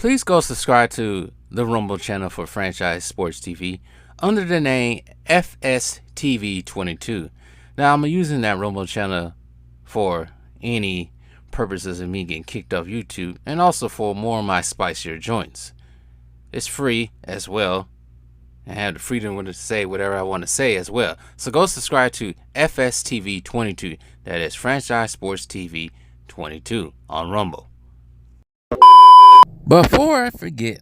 Please go subscribe to the Rumble channel for Franchise Sports TV under the name FSTV22. Now, I'm using that Rumble channel for any purposes of me getting kicked off YouTube and also for more of my spicier joints. It's free as well. I have the freedom to say whatever I want to say as well. So go subscribe to FSTV22. That is Franchise Sports TV 22 on Rumble. Before I forget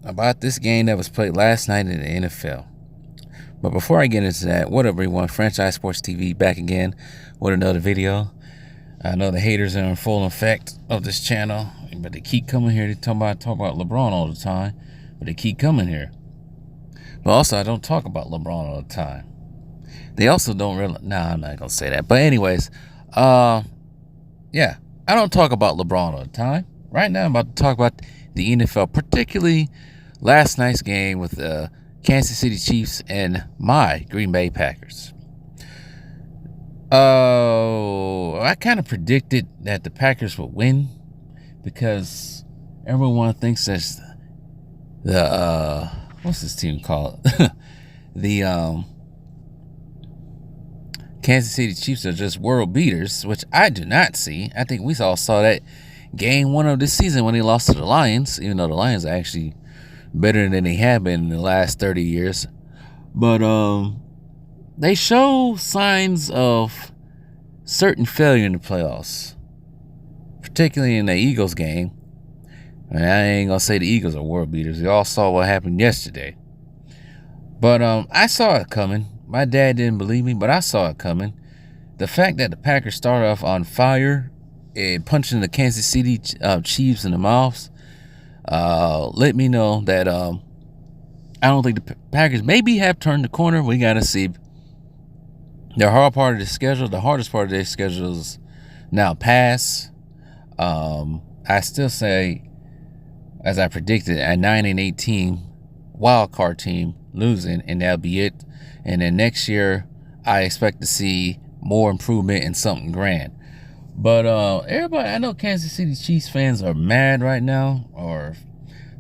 about this game that was played last night in the NFL. But before I get into that, what up, everyone? Franchise Sports TV back again with another video. I know the haters are in full effect of this channel, but they keep coming here to talk about LeBron all the time. But they keep coming here. But also, I don't talk about LeBron all the time. They also don't really... Nah, I'm not going to say that. But anyways, yeah, I don't talk about LeBron all the time. Right now, I'm about to talk about the NFL, particularly last night's game with the Kansas City Chiefs and my Green Bay Packers. I kind of predicted that the Packers would win because everyone thinks that's the what's this team called? The Kansas City Chiefs are just world beaters, which I do not see. I think we all saw that game one of this season when they lost to the Lions, even though the Lions are actually better than they have been in the last 30 years. But they show signs of certain failure in the playoffs, particularly in the Eagles game. And I ain't gonna say the Eagles are world beaters. We all saw what happened yesterday. But I saw it coming. My dad didn't believe me, but I saw it coming. The fact that the Packers started off on fire and punching the Kansas City Chiefs in the mouths let me know that I don't think the Packers maybe have turned the corner. We got to see. The hard part of the schedule, the hardest part of their schedule is now past. I still say, as I predicted, a 9-18 wild card team losing, and that'll be it. And then next year, I expect to see more improvement and something grand. But everybody, I know Kansas City Chiefs fans are mad right now or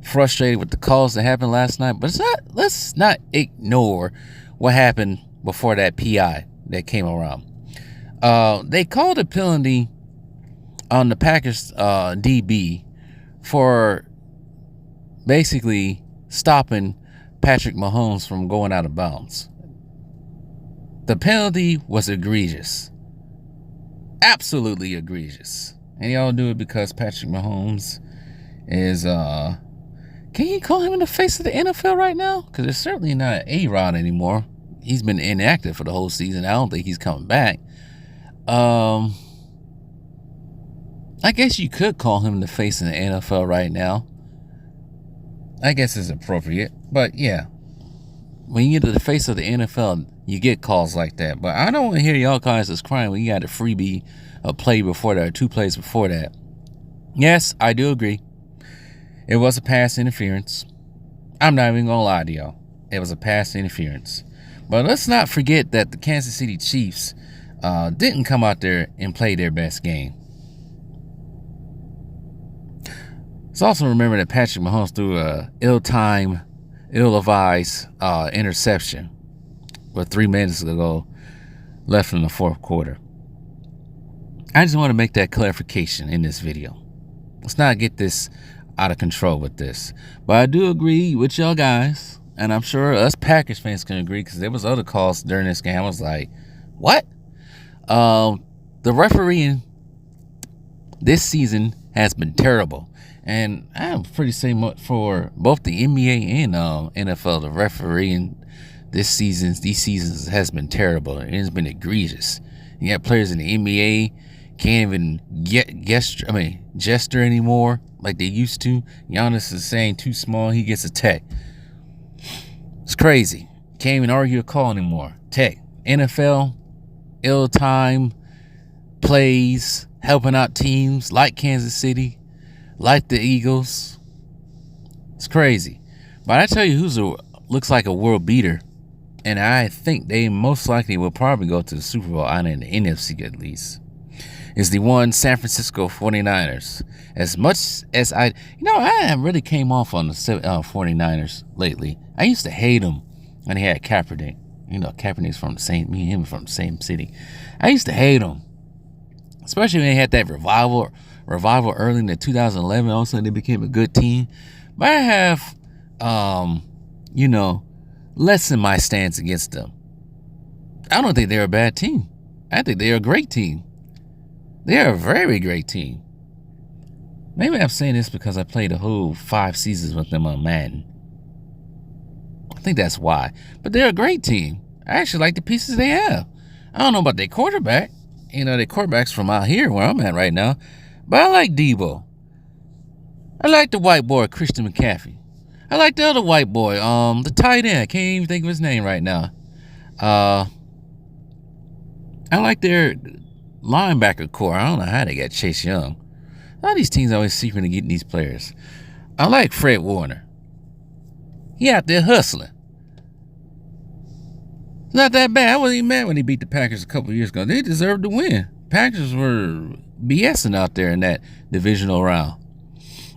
frustrated with the calls that happened last night. But let's not ignore what happened before that PI that came around. They called a penalty on the Packers DB for basically stopping Patrick Mahomes from going out of bounds. The penalty was egregious. Absolutely egregious. And y'all do it because Patrick Mahomes is, can you call him in the face of the NFL right now? Because it's certainly not A-Rod anymore. He's been inactive for the whole season. I don't think he's coming back. I guess you could call him in the face of the NFL right now. I guess it's appropriate. But yeah, when you get to the face of the NFL, you get calls like that. But I don't want to hear y'all guys is crying when you got a freebie, a play before that, or two plays before that. Yes, I do agree. It was a pass interference. I'm not even going to lie to y'all. It was a pass interference. But let's not forget that the Kansas City Chiefs didn't come out there and play their best game. Let's also remember that Patrick Mahomes threw a ill-timed, ill-advised interception with 3 minutes ago left in the fourth quarter. I just want to make that clarification in this video. Let's not get this out of control with this. But I do agree with y'all guys, and I'm sure us Packers fans can agree because there was other calls during this game. I was like, what? The refereeing this season has been terrible. And I'm pretty saying for both the NBA and NFL, the refereeing these seasons has been terrible. It has been egregious. You got players in the NBA can't even gesture anymore like they used to. Giannis is saying too small, he gets a tech. It's crazy. Can't even argue a call anymore. Tech. NFL, ill-time plays, helping out teams like Kansas City, like the Eagles. It's crazy. But I tell you who's looks like a world beater, and I think they most likely will probably go to the Super Bowl out in the NFC at least. is the one San Francisco 49ers. As much as I haven't really came off on the 49ers lately. I used to hate them when they had Kaepernick. Kaepernick's from me and him from the same city. I used to hate them, especially when they had that revival early in the 2011. All of a sudden, they became a good team. But I have, lessened my stance against them. I don't think they're a bad team. I think they're a great team. They're a very great team. Maybe I'm saying this because I played the whole 5 seasons with them on Madden. I think that's why. But they're a great team. I actually like the pieces they have. I don't know about their quarterback. Their quarterback's from out here where I'm at right now. But I like Debo. I like the white boy, Christian McCaffrey. I like the other white boy, the tight end. I can't even think of his name right now. I like their linebacker core. I don't know how they got Chase Young. A lot of these teams always secretly getting these players. I like Fred Warner. He out there hustling. It's not that bad. I wasn't even mad when he beat the Packers a couple years ago. They deserved to win. Packers were BSing out there in that divisional round.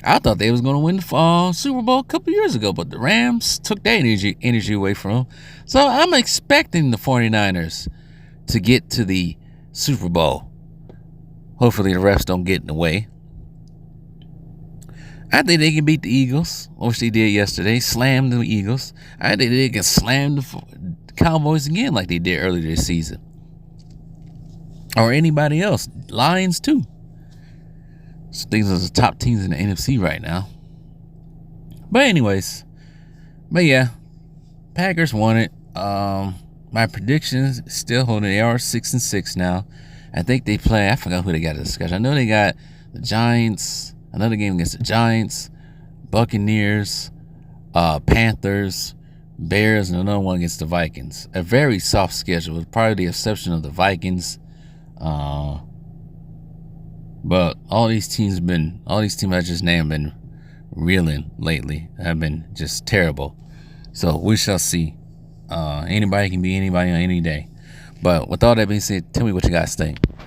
I thought they was going to win the Super Bowl a couple years ago, but the Rams took that energy away from them. So I'm expecting the 49ers to get to the Super Bowl. Hopefully the refs don't get in the way. I think they can beat the Eagles, which they did yesterday. Slam the Eagles. I think they can slam the Cowboys again like they did earlier this season. Or anybody else. Lions too. So these are the top teams in the NFC right now. But yeah, Packers won it. My predictions still holding. They are 6-6 now. I think they play. I forgot who they got to discuss. I know they got the Giants. Another game against the Giants, Buccaneers, Panthers, Bears, and another one against the Vikings. A very soft schedule, with probably the exception of the Vikings. But all these teams I just named been reeling lately. Have been just terrible. So we shall see. Anybody can be anybody on any day. But with all that being said, tell me what you guys think.